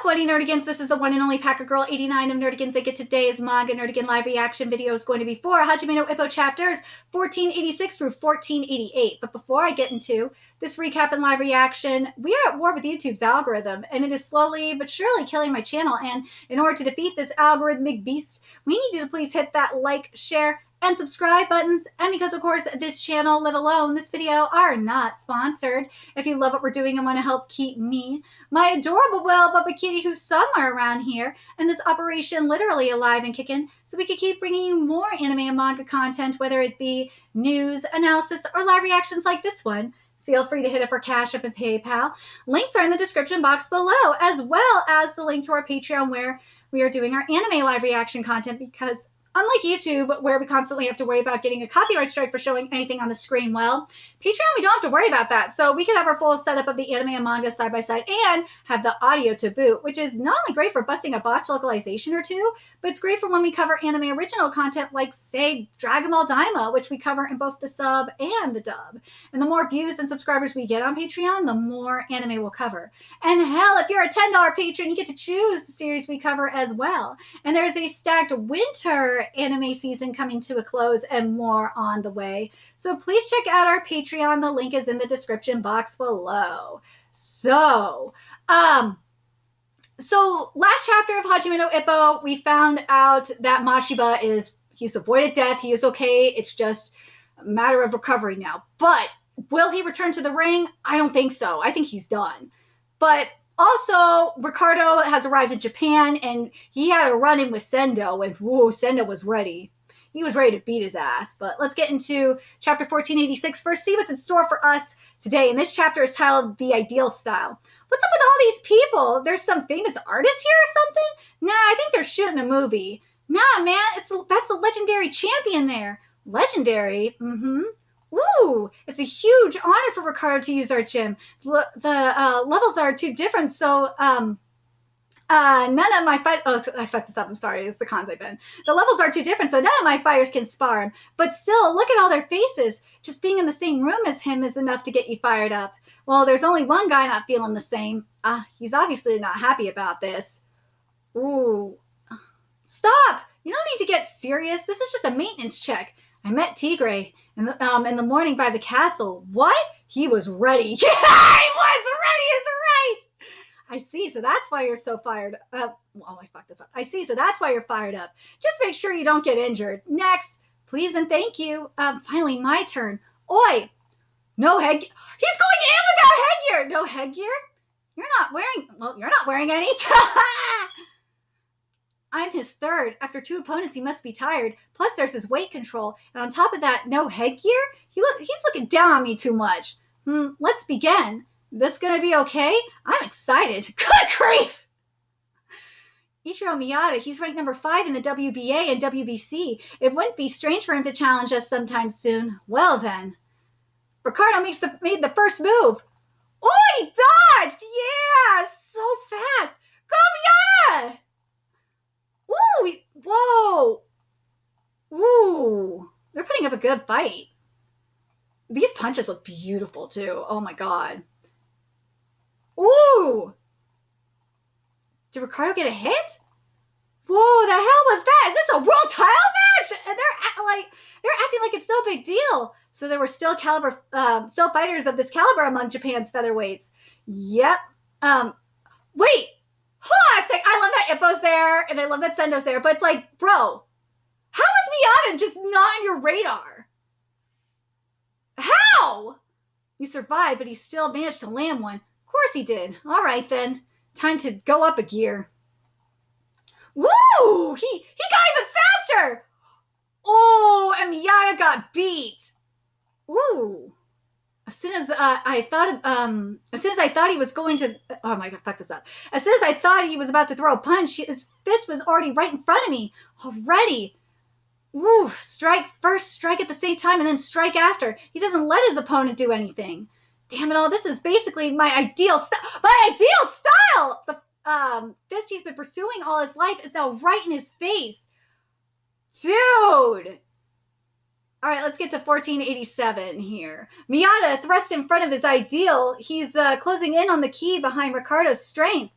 What Nerdigans? This is the one and only Packer Girl 89 of Nerdigans. I get today's Manga Nerdigan live reaction video is going to be for Hajime no Ippo chapters 1486 through 1488. But before I get into this recap and live reaction, we are at war with YouTube's algorithm, and it is slowly but surely killing my channel. And in order to defeat this algorithmic beast, we need you to please hit that like, share, and subscribe buttons. And because, of course, this channel, let alone this video, are not sponsored. If you love what we're doing and want to help keep me, my adorable Will Bubba Kitty, who's somewhere around here, and this operation literally alive and kicking, so we could keep bringing you more anime and manga content, whether it be news, analysis, or live reactions like this one, feel free to hit up our Cash App and PayPal. Links are in the description box below, as well as the link to our Patreon where we are doing our anime live reaction content, because unlike YouTube, where we constantly have to worry about getting a copyright strike for showing anything on the screen, well, Patreon, we don't have to worry about that. So we can have our full setup of the anime and manga side by side and have the audio to boot, which is not only great for busting a botch localization or two, but it's great for when we cover anime original content like, say, Dragon Ball Daima, which we cover in both the sub and the dub. And the more views and subscribers we get on Patreon, the more anime we'll cover. And hell, if you're a $10 patron, you get to choose the series we cover as well. And there's a stacked winter anime season coming to a close and more on the way. So please check out our Patreon. The link is in the description box below. So last chapter of Hajime no Ippo, we found out that Mashiba he's avoided death. He is okay. It's just a matter of recovery now. But will he return to the ring? I don't think so. I think he's done. But also, Ricardo has arrived in Japan, and he had a run-in with Sendo, and whoa, Sendo was ready. He was ready to beat his ass. But let's get into chapter 1486 first, see what's in store for us today. And this chapter is titled The Ideal Style. What's up with all these people? There's some famous artist here or something? Nah, I think they're shooting a movie. Nah, man, that's the legendary champion there. Legendary? Mm-hmm. Ooh, it's a huge honor for Ricardo to use our gym. The levels are too different, so none of my I fucked this up. I'm sorry. It's the cons I've been. The levels are too different, so none of my fighters can spar him. But still, look at all their faces. Just being in the same room as him is enough to get you fired up. Well, there's only one guy not feeling the same. He's obviously not happy about this. Ooh. Stop! You don't need to get serious. This is just a maintenance check. I met Tigre in the morning by the castle. What? He was ready. Yeah, he was ready is right. I see, so that's why you're so fired up. Oh, I fucked this up. I see, so that's why you're fired up. Just make sure you don't get injured. Next, please and thank you. Finally, my turn. Oi! No headgear. He's going in without headgear. No headgear? You're not wearing any. I'm his third. After 2 opponents, he must be tired. Plus, there's his weight control. And on top of that, no headgear? He's looking down on me too much. Let's begin. This gonna be okay? I'm excited. Good grief! Ichiro Miyata, he's ranked number 5 in the WBA and WBC. It wouldn't be strange for him to challenge us sometime soon. Well then. Ricardo made the first move. Oh, he dodged! Yeah! So fast! Go Miyata! Ooh! Whoa! Ooh! They're putting up a good fight. These punches look beautiful too. Oh my god. Ooh! Did Ricardo get a hit? Whoa, the hell was that? Is this a world title match? And they're acting like it's no big deal. So there were still fighters of this caliber among Japan's featherweights. Yep. Wait. Hold on a sec. I love that Ippo's there, and I love that Sendo's there, but it's like, bro, how is Miyata just not on your radar? How? You survived, but he still managed to land one. Of course he did. All right, then. Time to go up a gear. Woo! He got even faster! Oh, and Miyata got beat. Ooh. As soon as I thought he was going to, oh my god, fuck this up. As soon as I thought he was about to throw a punch, his fist was already right in front of me. Already. Woo, strike first, strike at the same time, and then strike after. He doesn't let his opponent do anything. Damn it all, this is basically my ideal style. My ideal style! The fist he's been pursuing all his life is now right in his face. Dude! All right, let's get to 1487 here. Miyata thrust in front of his ideal. He's closing in on the key behind Ricardo's strength.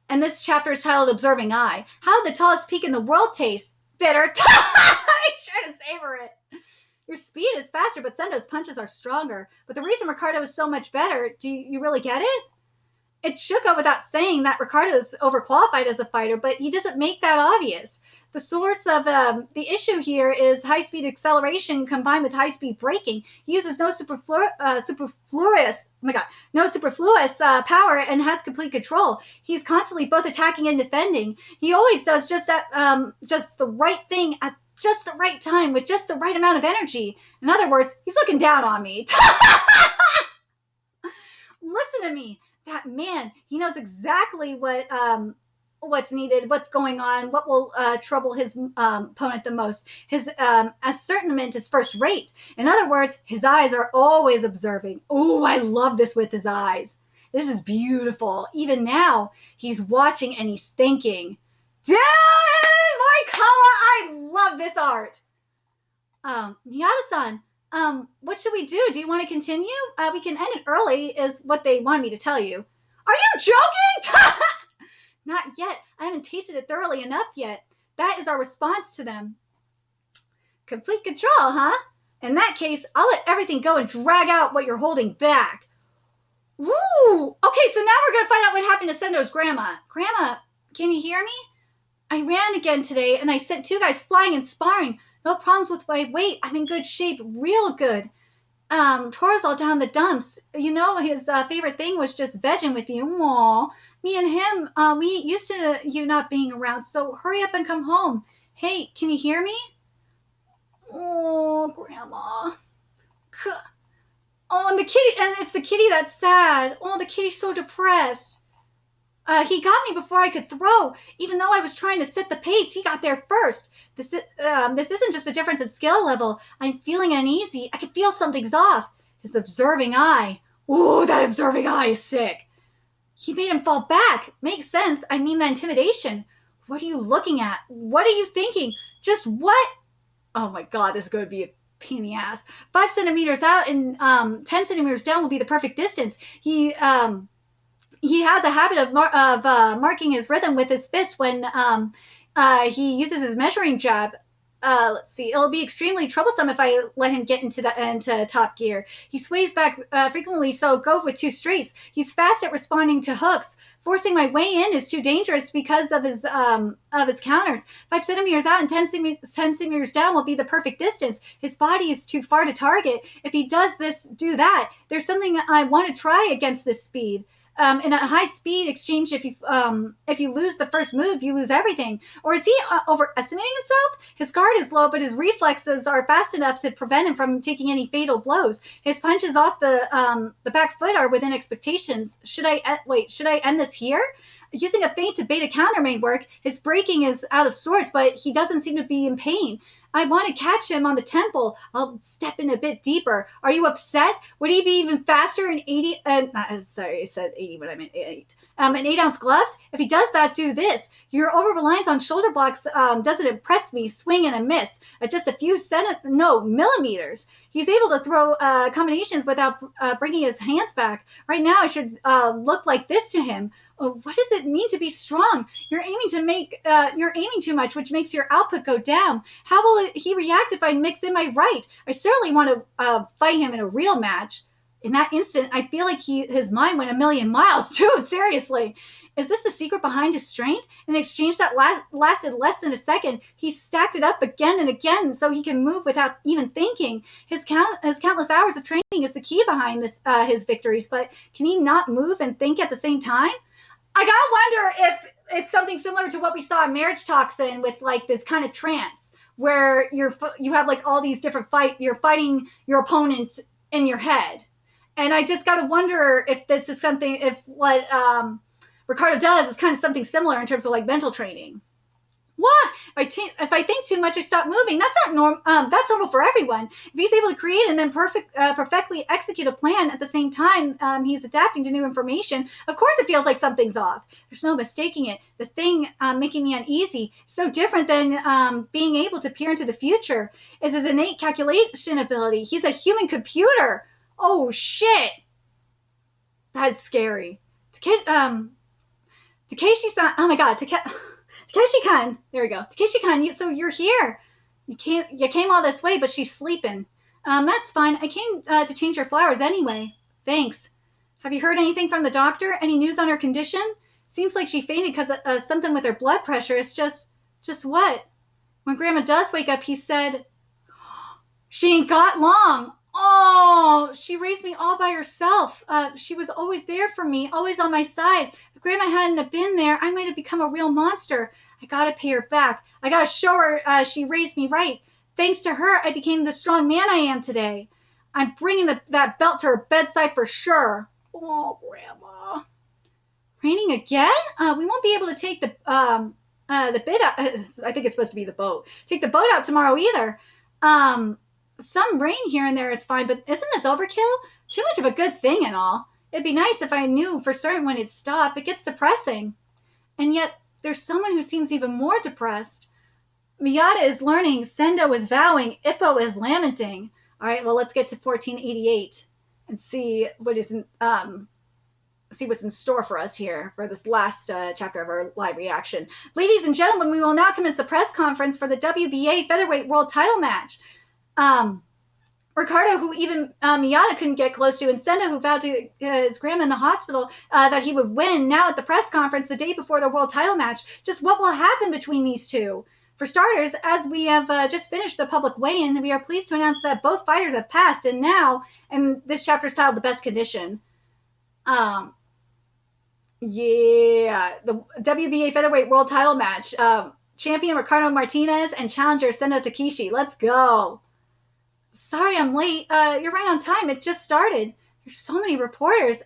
And this chapter is titled Observing Eye. How did the tallest peak in the world taste? Bitter. He's trying to savor it. Your speed is faster, but Sendo's punches are stronger. But the reason Ricardo is so much better, do you really get it? It should go without saying that Ricardo is overqualified as a fighter, but he doesn't make that obvious. The source of the issue here is high-speed acceleration combined with high-speed braking. He uses no superfluous power and has complete control. He's constantly both attacking and defending. He always does just the right thing at just the right time with just the right amount of energy. In other words, he's looking down on me. Listen to me. That man, he knows exactly what's needed, what's going on, what will trouble his opponent the most. His ascertainment is first rate. In other words, his eyes are always observing. Oh, I love this with his eyes. This is beautiful. Even now, he's watching and he's thinking. Damn, Morikawa, I love this art. Miyata-san, what should we do? Do you want to continue? We can end it early, is what they want me to tell you. Are you joking? Not yet. I haven't tasted it thoroughly enough yet. That is our response to them. Complete control, huh? In that case, I'll let everything go and drag out what you're holding back. Woo! Okay, so now we're going to find out what happened to Sendo's grandma. Grandma, can you hear me? I ran again today, and I sent 2 guys flying and sparring. No problems with my weight. I'm in good shape, real good. Toro's all down the dumps. You know, his favorite thing was just vegging with you. Aww. Me and him, we used to you not being around, so hurry up and come home. Hey, can you hear me? Oh, Grandma. Oh, and it's the kitty that's sad. Oh, the kitty's so depressed. He got me before I could throw. Even though I was trying to set the pace, he got there first. This isn't just a difference in skill level. I'm feeling uneasy. I can feel something's off. His observing eye. Ooh, that observing eye is sick. He made him fall back. Makes sense. I mean the intimidation. What are you looking at? What are you thinking? Just what? Oh my God, this is going to be a pain in the ass. 5 centimeters out and 10 centimeters down will be the perfect distance. He has a habit of marking his rhythm with his fist when he uses his measuring jab. Let's see. It'll be extremely troublesome if I let him get into top gear. He sways back frequently, so go with 2 straights. He's fast at responding to hooks. Forcing my way in is too dangerous because of his counters. 5 centimeters out and 10 centimeters down will be the perfect distance. His body is too far to target. If he does do that, there's something I want to try against this speed. In a high-speed exchange, if you lose the first move, you lose everything. Or is he overestimating himself? His guard is low, but his reflexes are fast enough to prevent him from taking any fatal blows. His punches off the back foot are within expectations. Should I end this here? Using a feint to bait a counter may work. His braking is out of sorts, but he doesn't seem to be in pain. I want to catch him on the temple. I'll step in a bit deeper. Are you upset? Would he be even faster in 80? Sorry, I said 80, but I meant 8. In 8-ounce gloves? If he does that, do this. Your over-reliance on shoulder blocks doesn't impress me. Swing and a miss at just a few millimeters. He's able to throw combinations without bringing his hands back. Right now, I should look like this to him. Oh, what does it mean to be strong? You're aiming too much, which makes your output go down. How will he react if I mix in my right? I certainly want to fight him in a real match. In that instant, I feel like his mind went a million miles. Dude, seriously. Is this the secret behind his strength? In exchange that lasted less than a second, he stacked it up again and again so he can move without even thinking. His countless hours of training is the key behind his victories, but can he not move and think at the same time? I gotta wonder if it's something similar to what we saw in Marriage Toxin with like this kind of trance where you have like all these different you're fighting your opponent in your head. And I just gotta wonder if this is something, if what Ricardo does is kind of something similar in terms of like mental training. What? If I think too much, I stop moving. That's not normal. That's normal for everyone. If he's able to create and then perfectly execute a plan at the same time, he's adapting to new information. Of course, it feels like something's off. There's no mistaking it. The thing making me uneasy, so different than being able to peer into the future, is his innate calculation ability. He's a human computer. To Takeshi-san. Oh my God, Takeshi-kan. There we go. Takeshi-kan, so you're here. You came all this way, but she's sleeping. That's fine. I came to change her flowers anyway. Thanks. Have you heard anything from the doctor? Any news on her condition? Seems like she fainted because of something with her blood pressure. It's just what? When Grandma does wake up, he said, she ain't got long. Oh, she raised me all by herself. She was always there for me, always on my side. If Grandma hadn't have been there, I might have become a real monster. I gotta pay her back. I gotta show her she raised me right. Thanks to her, I became the strong man I am today. I'm bringing that belt to her bedside for sure. Oh, Grandma. Raining again? We won't be able to take the bit out. I think it's supposed to be the boat. Take the boat out tomorrow either. Some rain here and there is fine, but isn't this overkill? Too much of a good thing and all. It'd be nice if I knew for certain when it'd stop. It gets depressing. And yet, there's someone who seems even more depressed. Miyata is learning, Sendo is vowing, Ippo is lamenting. All right, well, let's get to 1488 and see what's in store for us here for this last chapter of our live reaction. Ladies and gentlemen, we will now commence the press conference for the WBA Featherweight World Title match. Ricardo, who even Miyata couldn't get close to, and Sendo, who vowed to his grandma in the hospital that he would win, now at the press conference the day before the world title match. Just what will happen between these two? For starters, as we have just finished the public weigh-in, we are pleased to announce that both fighters have passed, and this chapter is titled The Best Condition. Yeah, the WBA Featherweight World Title match. Champion Ricardo Martinez and challenger Sendo Takeshi. Let's go. Sorry I'm late. You're right on time. It just started. There's so many reporters.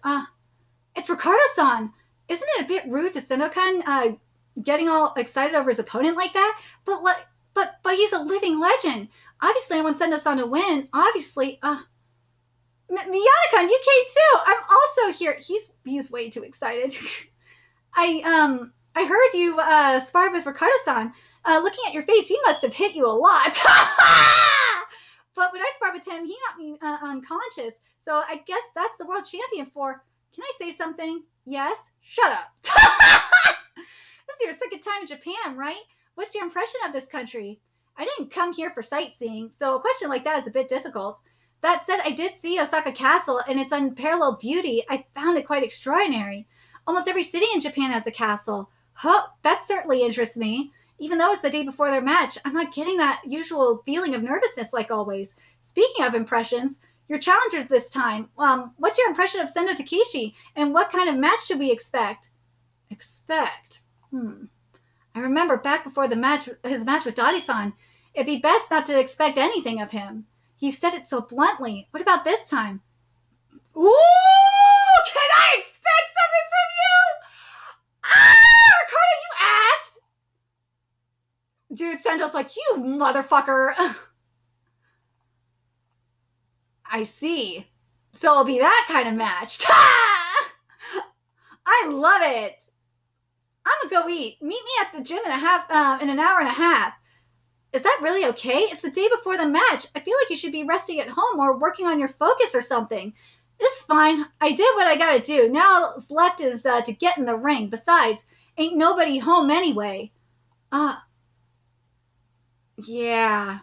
It's Ricardo-san. Isn't it a bit rude to Sendo-kan getting all excited over his opponent like that? But he's a living legend. Obviously, I want Sendo-san to win. Obviously, Miyata-kan, you came too. I'm also here. He's way too excited. I heard you sparred with Ricardo-san. Looking at your face, he must have hit you a lot. But when I sparred with him, he knocked me unconscious. So I guess that's the world champion for. Can I say something? Yes? Shut up. This is your second time in Japan, right? What's your impression of this country? I didn't come here for sightseeing, so a question like that is a bit difficult. That said, I did see Osaka Castle and its unparalleled beauty. I found it quite extraordinary. Almost every city in Japan has a castle. Huh, that certainly interests me. Even though it's the day before their match, I'm not getting that usual feeling of nervousness like always. Speaking of impressions, your challengers this time. What's your impression of Sendo Takeshi, and what kind of match should we expect? I remember back before his match with Dadi-san, it'd be best not to expect anything of him. He said it so bluntly. What about this time? Ooh! Can I expect something from you? Ricardo, you ass! Dude, Sendo's like, you motherfucker. I see. So it'll be that kind of match. I love it. I'm gonna go eat. Meet me at the gym in an hour and a half. Is that really okay? It's the day before the match. I feel like you should be resting at home or working on your focus or something. It's fine. I did what I gotta do. Now what's left is to get in the ring. Besides, ain't nobody home anyway. Yeah.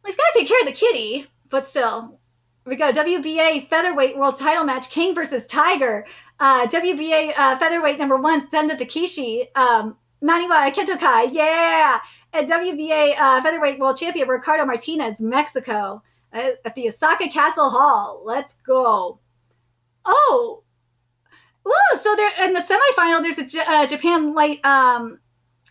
Well, he's gotta take care of the kitty. But still. We got WBA Featherweight World Title match. King versus Tiger. WBA Featherweight number 1, Sendo Takeshi. Naniwa Kentokai, yeah! And WBA Featherweight World Champion Ricardo Martinez, Mexico, at the Osaka Castle Hall. Let's go. Oh! Ooh, so there in the semifinal, there's a Japan light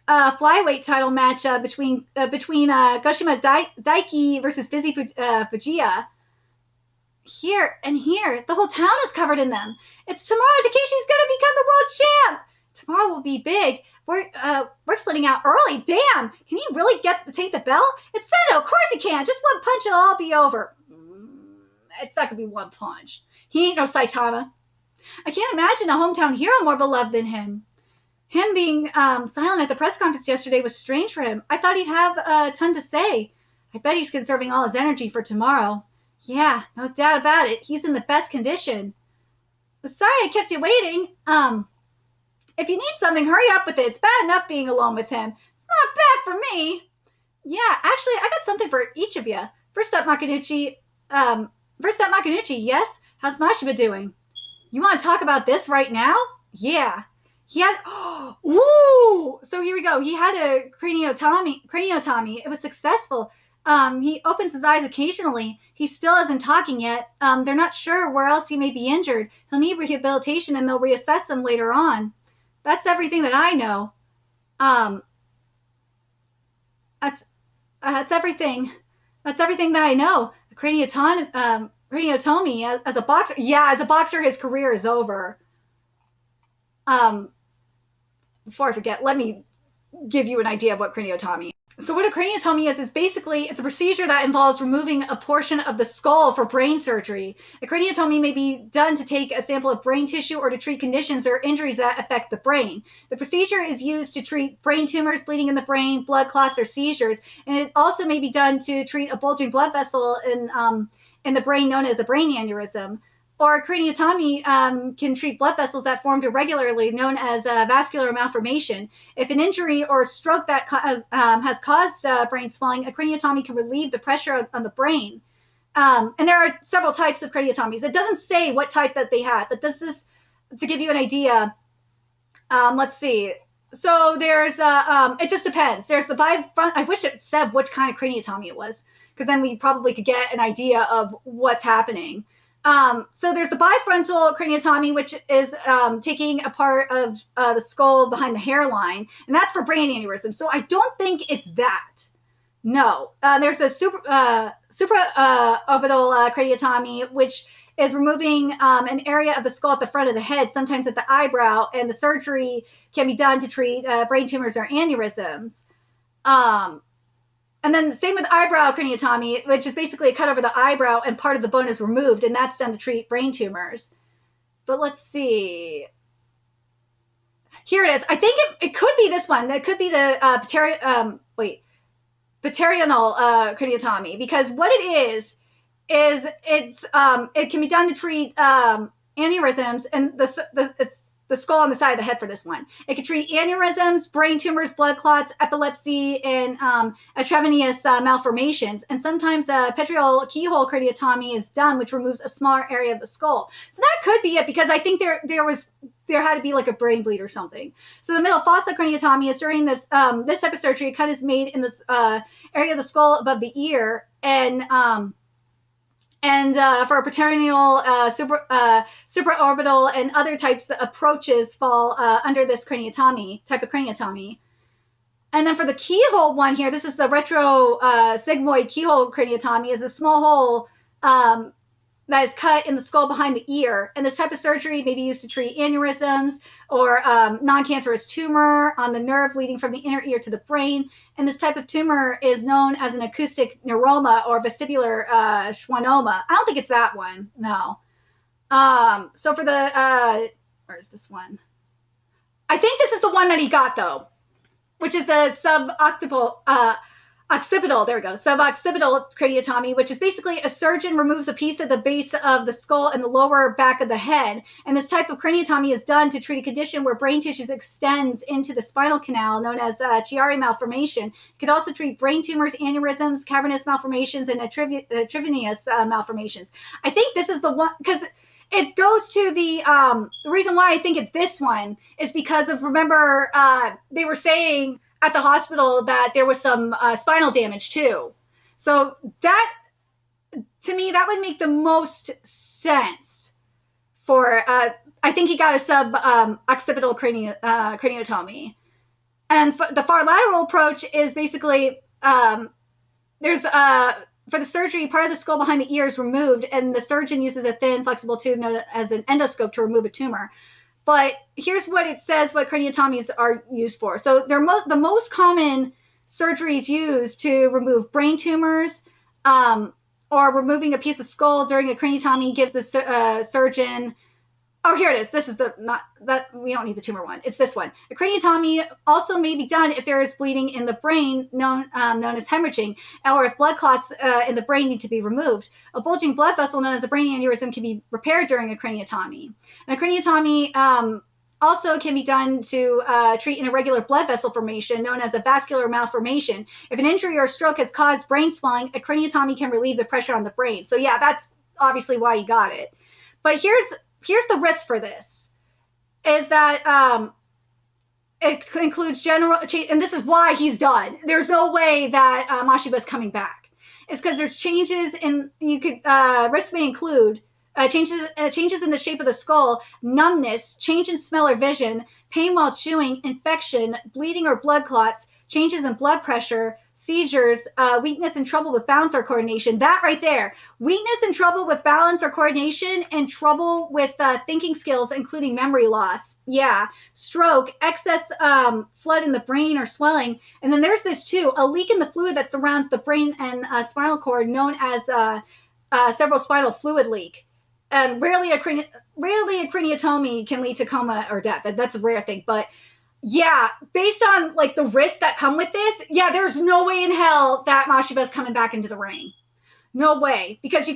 flyweight title match between Goshima Daiki versus Fizzy Fujiya. Here and here, the whole town is covered in them. It's tomorrow. Takeshi's gonna become the world champ. Tomorrow will be big. We're slitting out early. Damn! Can he really take the belt? It's Sendo. Of course he can. Just one punch, it'll all be over. It's not gonna be one punch. He ain't no Saitama. I can't imagine a hometown hero more beloved than him. Him being silent at the press conference yesterday was strange for him. I thought he'd have a ton to say. I bet he's conserving all his energy for tomorrow. Yeah, no doubt about it. He's in the best condition. Sorry I kept you waiting. If you need something, hurry up with it. It's bad enough being alone with him. It's not bad for me. Yeah, actually, I got something for each of you. First up, Makinuchi. Yes? How's Mashima doing? You want to talk about this right now? Yeah. He had, ooh! So here we go. He had a craniotomy. It was successful. He opens his eyes occasionally. He still isn't talking yet. They're not sure where else he may be injured. He'll need rehabilitation and they'll reassess him later on. That's everything that I know. That's everything. That's everything that I know. Craniotomy as a boxer. Yeah, as a boxer, his career is over. Before I forget, let me give you an idea of what craniotomy is. So what a craniotomy is basically, it's a procedure that involves removing a portion of the skull for brain surgery. A craniotomy may be done to take a sample of brain tissue or to treat conditions or injuries that affect the brain. The procedure is used to treat brain tumors, bleeding in the brain, blood clots, or seizures, and it also may be done to treat a bulging blood vessel in the brain known as a brain aneurysm. Or craniotomy can treat blood vessels that formed irregularly, known as vascular malformation. If an injury or stroke that has caused brain swelling, a craniotomy can relieve the pressure on the brain. And there are several types of craniotomies. It doesn't say what type that they had, but this is to give you an idea. Let's see. So there's, it just depends. There's the bifront. I wish it said which kind of craniotomy it was, because then we probably could get an idea of what's happening. So there's the bifrontal craniotomy, which is taking a part of the skull behind the hairline, and that's for brain aneurysm. So I don't think it's that. No. There's the supraorbital craniotomy, which is removing an area of the skull at the front of the head, sometimes at the eyebrow, and the surgery can be done to treat brain tumors or aneurysms. And then same with eyebrow craniotomy, which is basically a cut over the eyebrow and part of the bone is removed, and that's done to treat brain tumors. But let's see. Here it is. I think it could be this one. That could be the paternal craniotomy, because what it is it can be done to treat aneurysms, and it's the skull on the side of the head for this one. It can treat aneurysms, brain tumors, blood clots, epilepsy, and intravenous malformations. And sometimes a petrioral keyhole craniotomy is done, which removes a smaller area of the skull. So that could be it, because I think there had to be like a brain bleed or something. So the middle fossa craniotomy is during this type of surgery. A cut is made in this area of the skull above the ear, and for paternal, supraorbital, and other types of approaches fall under this type of craniotomy. And then for the keyhole one here, this is the retrosigmoid keyhole craniotomy, is a small hole that is cut in the skull behind the ear. And this type of surgery may be used to treat aneurysms or non-cancerous tumor on the nerve leading from the inner ear to the brain. And this type of tumor is known as an acoustic neuroma or vestibular schwannoma. I don't think it's that one, no. So for the, where's this one? I think this is the one that he got, though, which is the suboccipital craniotomy, which is basically a surgeon removes a piece of the base of the skull and the lower back of the head. And this type of craniotomy is done to treat a condition where brain tissue extends into the spinal canal, known as Chiari malformation. It could also treat brain tumors, aneurysms, cavernous malformations, and trivenous malformations. I think this is the one, because it goes to the reason why I think it's this one is because of, remember, they were saying at the hospital that there was some spinal damage too. So that, to me, that would make the most sense for, I think he got a sub-occipital craniotomy. And for the far lateral approach is basically, there's, for the surgery, part of the skull behind the ear is removed, and the surgeon uses a thin, flexible tube known as an endoscope to remove a tumor. But here's what it says what craniotomies are used for. So they're the most common surgeries used to remove brain tumors, or removing a piece of skull during a craniotomy gives the surgeon, Oh, here it is. This is the, not that, we don't need the tumor one. It's this one. A craniotomy also may be done if there is bleeding in the brain, known as hemorrhaging, or if blood clots in the brain need to be removed. A bulging blood vessel known as a brain aneurysm can be repaired during a craniotomy. And a craniotomy also can be done to treat an irregular blood vessel formation known as a vascular malformation. If an injury or stroke has caused brain swelling, a craniotomy can relieve the pressure on the brain. So yeah, that's obviously why you got it. But here's the risk for this, is that it includes general, and this is why he's done. There's no way that Mashiba's coming back. It's because there's changes in, risks may include changes in the shape of the skull, numbness, change in smell or vision, pain while chewing, infection, bleeding or blood clots, changes in blood pressure, seizures, weakness and trouble with balance or coordination. That right there. Weakness and trouble with balance or coordination, and trouble with thinking skills, including memory loss. Yeah. Stroke, excess flood in the brain or swelling. And then there's this too, a leak in the fluid that surrounds the brain and spinal cord, known as cerebrospinal fluid leak. And rarely a craniotomy can lead to coma or death. That's a rare thing. But yeah, based on like the risks that come with this, yeah, there's no way in hell that Mashiba's coming back into the ring. No way. Because you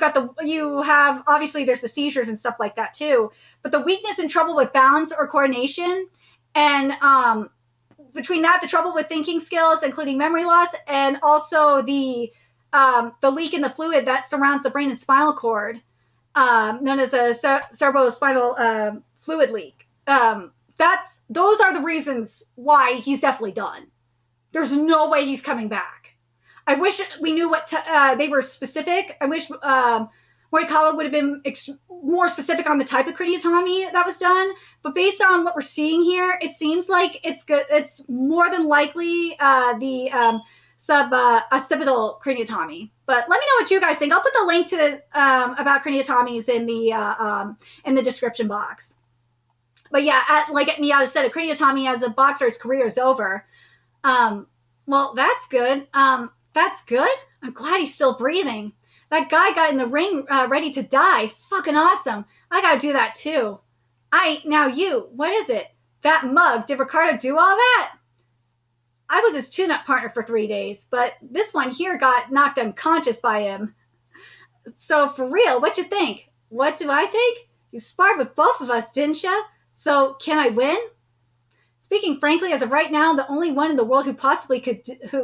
have, obviously there's the seizures and stuff like that too. But the weakness and trouble with balance or coordination, and between that, the trouble with thinking skills, including memory loss, and also the leak in the fluid that surrounds the brain and spinal cord, known as a cerebrospinal fluid leak. Those are the reasons why he's definitely done. There's no way he's coming back. I wish we knew what they were specific. I wish Morikawa would have been more specific on the type of craniotomy that was done. But based on what we're seeing here, it seems like it's good. It's more than likely the occipital craniotomy. But let me know what you guys think. I'll put the link to about craniotomies in the description box. But yeah, like Miata said, a craniotomy as a boxer's career is over. Well, that's good. That's good. I'm glad he's still breathing. That guy got in the ring ready to die. Fucking awesome. I gotta do that too. Now you, what is it? That mug, did Ricardo do all that? I was his tune-up partner for 3 days, but this one here got knocked unconscious by him. So for real, what you think? What do I think? You sparred with both of us, didn't ya? So can I win? Speaking frankly, as of right now, the only one in the world who possibly could is you!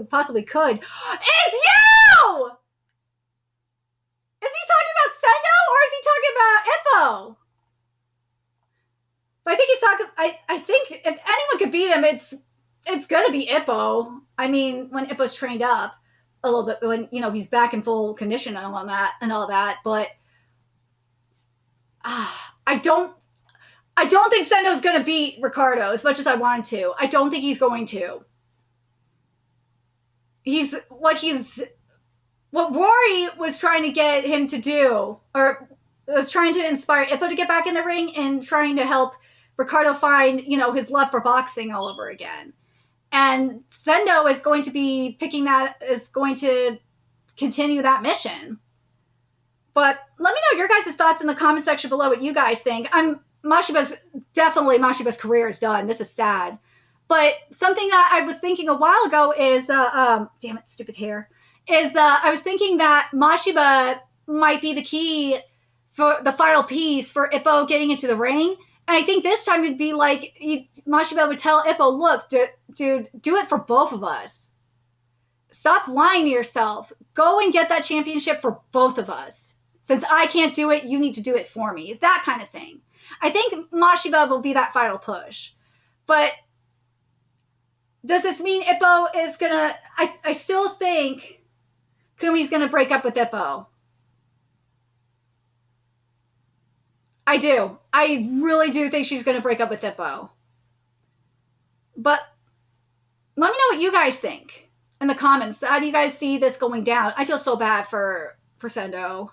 Is he talking about Sendo or is he talking about Ippo? But I think he's talking. I think if anyone could beat him, it's gonna be Ippo. I mean, when Ippo's trained up a little bit, when he's back in full condition and all that. But I don't think Sendo's gonna beat Ricardo as much as I want him to. I don't think he's going to. What Rory was trying to get him to do, or was trying to inspire Ippo to get back in the ring and trying to help Ricardo find, his love for boxing all over again. And Sendo is going to be is going to continue that mission. But let me know your guys' thoughts in the comment section below, what you guys think. Mashiba's career is done. This is sad. But something that I was thinking a while ago is, damn it, stupid hair, I was thinking that Mashiba might be the key for the final piece for Ippo getting into the ring. And I think this time it'd be like, Mashiba would tell Ippo, look, dude, do it for both of us. Stop lying to yourself. Go and get that championship for both of us. Since I can't do it, you need to do it for me. That kind of thing. I think Mashiba will be that final push. But does this mean Ippo is going to... I still think Kumi's going to break up with Ippo. I do. I really do think she's going to break up with Ippo. But let me know what you guys think in the comments. How do you guys see this going down? I feel so bad for Sendo.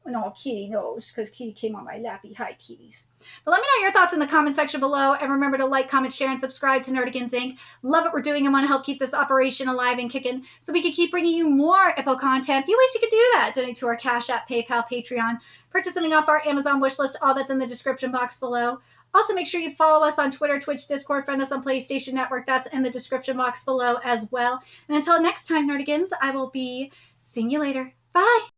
No, Kitty knows because Kitty came on my lappy. Hi, kitties. But let me know your thoughts in the comment section below. And remember to like, comment, share, and subscribe to Nerdigans Inc. Love what we're doing and want to help keep this operation alive and kicking so we can keep bringing you more Ippo content. A few ways you can do that. Donate to our Cash App, PayPal, Patreon. Purchase something off our Amazon wishlist. All that's in the description box below. Also, make sure you follow us on Twitter, Twitch, Discord, friend us on PlayStation Network. That's in the description box below as well. And until next time, Nerdigans, I will be seeing you later. Bye!